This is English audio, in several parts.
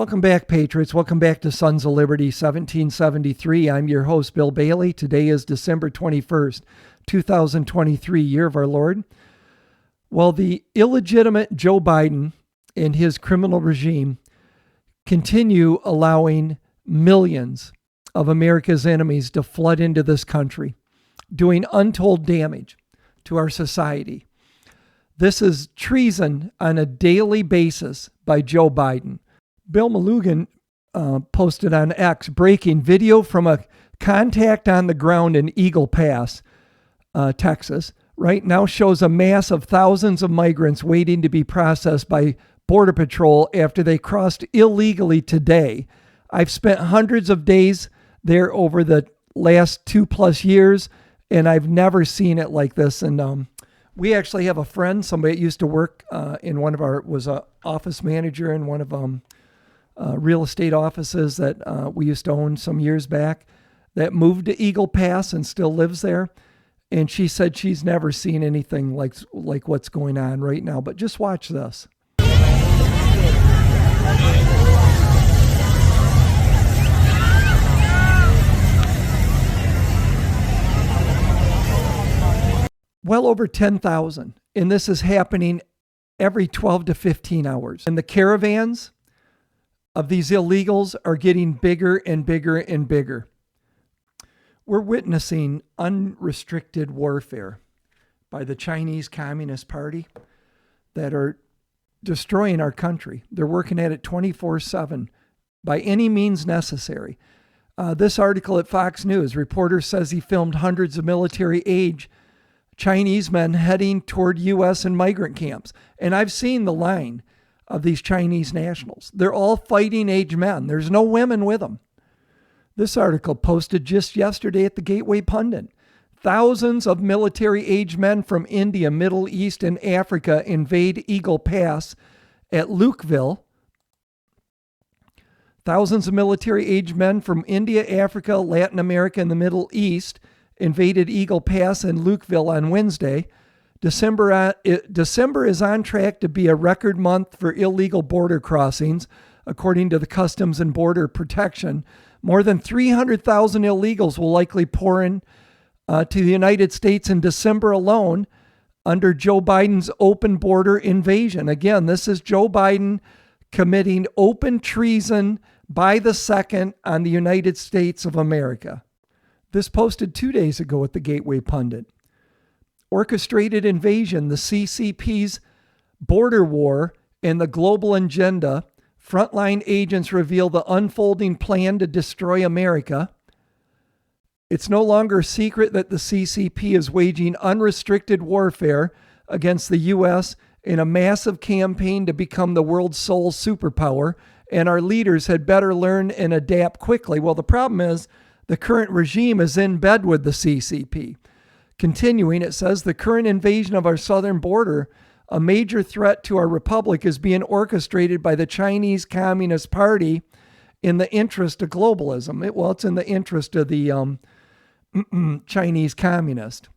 Welcome back, Patriots. Welcome back to Sons of Liberty 1773. I'm your host, Bill Bailey. Today is December 21st, 2023, year of our Lord. Well, the illegitimate Joe Biden and his criminal regime continue allowing millions of America's enemies to flood into this country, doing untold damage to our society. This is treason on a daily basis by Joe Biden. Bill Malugin posted on X, breaking video from a contact on the ground in Eagle Pass, Texas, right now shows a mass of thousands of migrants waiting to be processed by Border Patrol after they crossed illegally today. I've spent hundreds of days there over the last 2+ years, and I've never seen it like this. And we actually have a friend, somebody that used to work in one of our, was an office manager in one of real estate offices that we used to own some years back, that moved to Eagle Pass and still lives there. And she said she's never seen anything like what's going on right now. But just watch this. Well over 10,000. And this is happening every 12 to 15 hours. And the caravans of these illegals are getting bigger and bigger and bigger. We're witnessing unrestricted warfare by the Chinese Communist Party that are destroying our country. They're working at it 24/7 by any means necessary. This article at Fox News, reporter says he filmed hundreds of military-age Chinese men heading toward U.S. and migrant camps. And I've seen the line of these Chinese nationals. They're all fighting-age men. There's no women with them. This article posted just yesterday at the Gateway Pundit. Thousands of military-age men from India, Middle East, and Africa invade Eagle Pass at Lukeville. Thousands of military-age men from India, Africa, Latin America, and the Middle East invaded Eagle Pass and Lukeville on Wednesday. December is on track to be a record month for illegal border crossings, according to the Customs and Border Protection. More than 300,000 illegals will likely pour in to the United States in December alone under Joe Biden's open border invasion. Again, this is Joe Biden committing open treason by the second on the United States of America. This posted 2 days ago at the Gateway Pundit. Orchestrated invasion, the CCP's border war, and the global agenda. Frontline agents reveal the unfolding plan to destroy America. It's no longer a secret that the CCP is waging unrestricted warfare against the U.S. in a massive campaign to become the world's sole superpower, and our leaders had better learn and adapt quickly. Well, the problem is the current regime is in bed with the CCP. Continuing, it says the current invasion of our southern border, a major threat to our republic, is being orchestrated by the Chinese Communist Party in the interest of globalism. It's in the interest of the Chinese communist.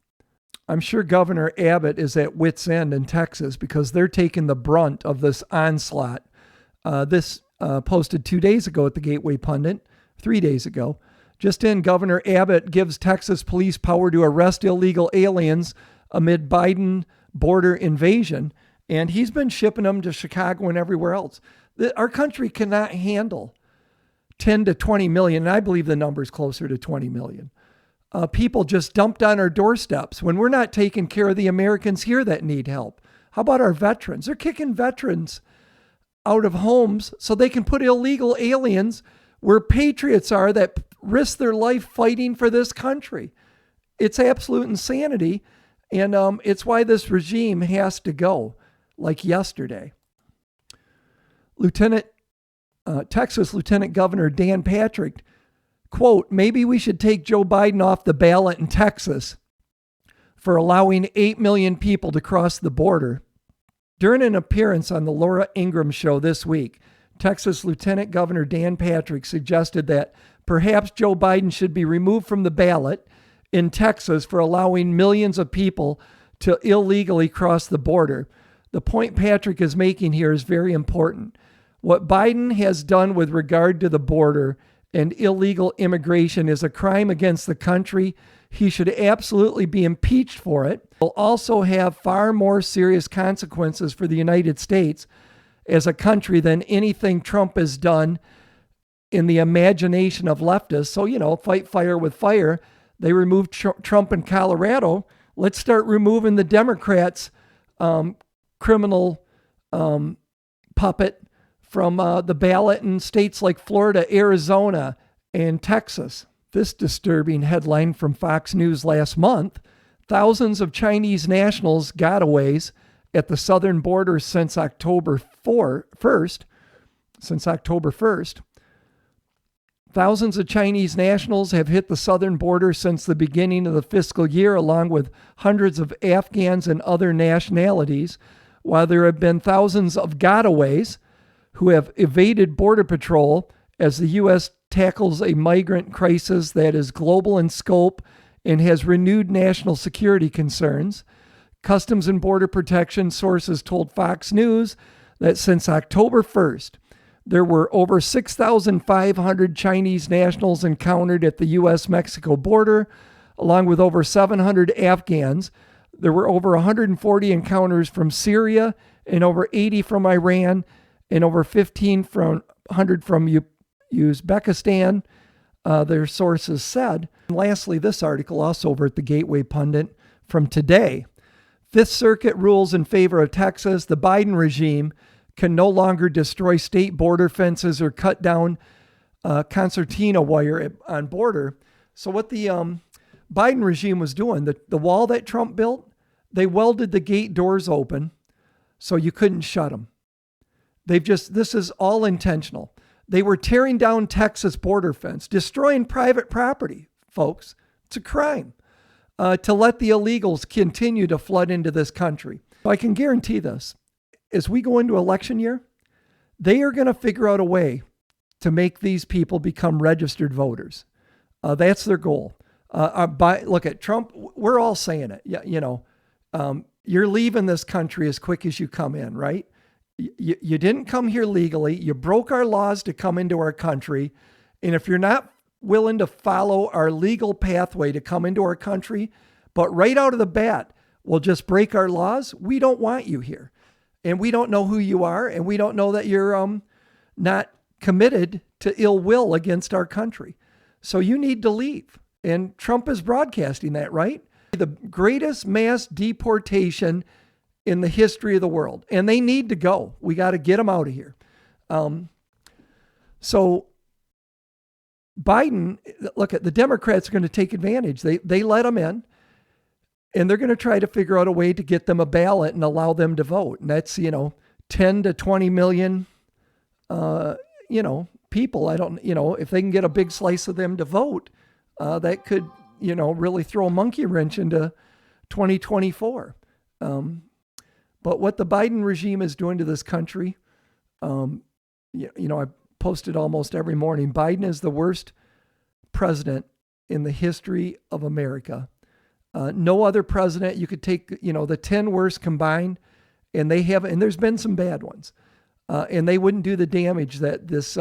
I'm sure Governor Abbott is at wit's end in Texas because they're taking the brunt of this onslaught. This posted 2 days ago at the Gateway Pundit, 3 days ago. Just in, Governor Abbott gives Texas police power to arrest illegal aliens amid Biden border invasion, and he's been shipping them to Chicago and everywhere else. Our country cannot handle 10 to 20 million, and I believe the number is closer to 20 million, people just dumped on our doorsteps when we're not taking care of the Americans here that need help. How about our veterans? They're kicking veterans out of homes so they can put illegal aliens where patriots are that risk their life fighting for this country. It's absolute insanity, and it's why this regime has to go, like yesterday. Texas Lieutenant Governor Dan Patrick, quote, maybe we should take Joe Biden off the ballot in Texas for allowing 8 million people to cross the border. During an appearance on the Laura Ingraham show this week, Texas Lieutenant Governor Dan Patrick suggested that perhaps Joe Biden should be removed from the ballot in Texas for allowing millions of people to illegally cross the border. The point Patrick is making here is very important. What Biden has done with regard to the border and illegal immigration is a crime against the country. He should absolutely be impeached for it. It will also have far more serious consequences for the United States as a country than anything Trump has done in the imagination of leftists. So, fight fire with fire. They removed Trump in Colorado. Let's start removing the Democrats' criminal puppet from the ballot in states like Florida, Arizona, and Texas. This disturbing headline from Fox News last month: thousands of Chinese nationals gotaways at the southern border since October 1st. Thousands of Chinese nationals have hit the southern border since the beginning of the fiscal year, along with hundreds of Afghans and other nationalities, while there have been thousands of gotaways who have evaded Border Patrol as the U.S. tackles a migrant crisis that is global in scope and has renewed national security concerns. Customs and Border Protection sources told Fox News that since October 1st, there were over 6,500 Chinese nationals encountered at the U.S.-Mexico border, along with over 700 Afghans. There were over 140 encounters from Syria and over 80 from Iran and over 1,500 from Uzbekistan, their sources said. And lastly, this article, also over at the Gateway Pundit, from today. Fifth Circuit rules in favor of Texas. The Biden regime can no longer destroy state border fences or cut down concertina wire on border. So what the Biden regime was doing, the wall that Trump built, they welded the gate doors open so you couldn't shut them. This is all intentional. They were tearing down Texas border fence, destroying private property, folks. It's a crime to let the illegals continue to flood into this country. I can guarantee this. As we go into election year, they are going to figure out a way to make these people become registered voters. That's their goal. Look at Trump. We're all saying it. You're leaving this country as quick as you come in, right? You didn't come here legally. You broke our laws to come into our country. And if you're not willing to follow our legal pathway to come into our country, but right out of the bat, will just break our laws, we don't want you here. And we don't know who you are. And we don't know that you're not committed to ill will against our country. So you need to leave. And Trump is broadcasting that, right? The greatest mass deportation in the history of the world. And they need to go. We got to get them out of here. So Biden, look at the Democrats are going to take advantage. They let them in, and they're going to try to figure out a way to get them a ballot and allow them to vote. And that's, 10 to 20 million, people. If they can get a big slice of them to vote, that could, really throw a monkey wrench into 2024. But what the Biden regime is doing to this country, I posted almost every morning, Biden is the worst president in the history of America. No other president, you could take, the 10 worst combined, and there's been some bad ones. And they wouldn't do the damage that this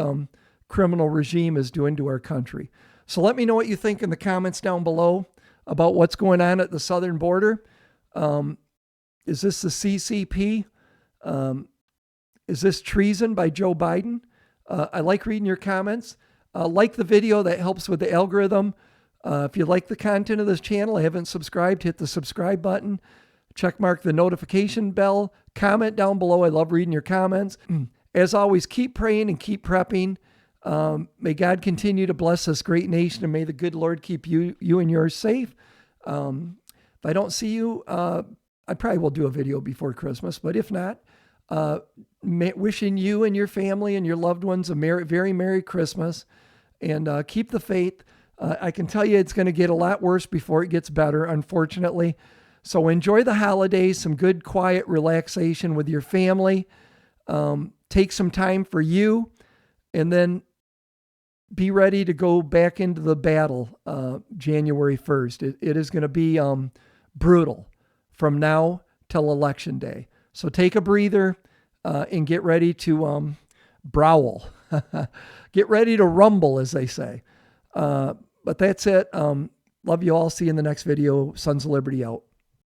criminal regime is doing to our country. So let me know what you think in the comments down below about what's going on at the southern border. Is this the CCP? Is this treason by Joe Biden? I like reading your comments. Like the video, that helps with the algorithm. If you like the content of this channel, haven't subscribed, hit the subscribe button. Check mark the notification bell. Comment down below. I love reading your comments. As always, keep praying and keep prepping. May God continue to bless this great nation, and may the good Lord keep you and yours safe. If I don't see you, I probably will do a video before Christmas, but if not, wishing you and your family and your loved ones a very Merry Christmas, and keep the faith. I can tell you it's going to get a lot worse before it gets better, unfortunately. So enjoy the holidays, some good, quiet relaxation with your family. Take some time for you, and then be ready to go back into the battle January 1st. It is going to be brutal from now till Election Day. So take a breather and get ready to Browl. Get ready to rumble, as they say. But that's it. Love you all. See you in the next video. Sons of Liberty out.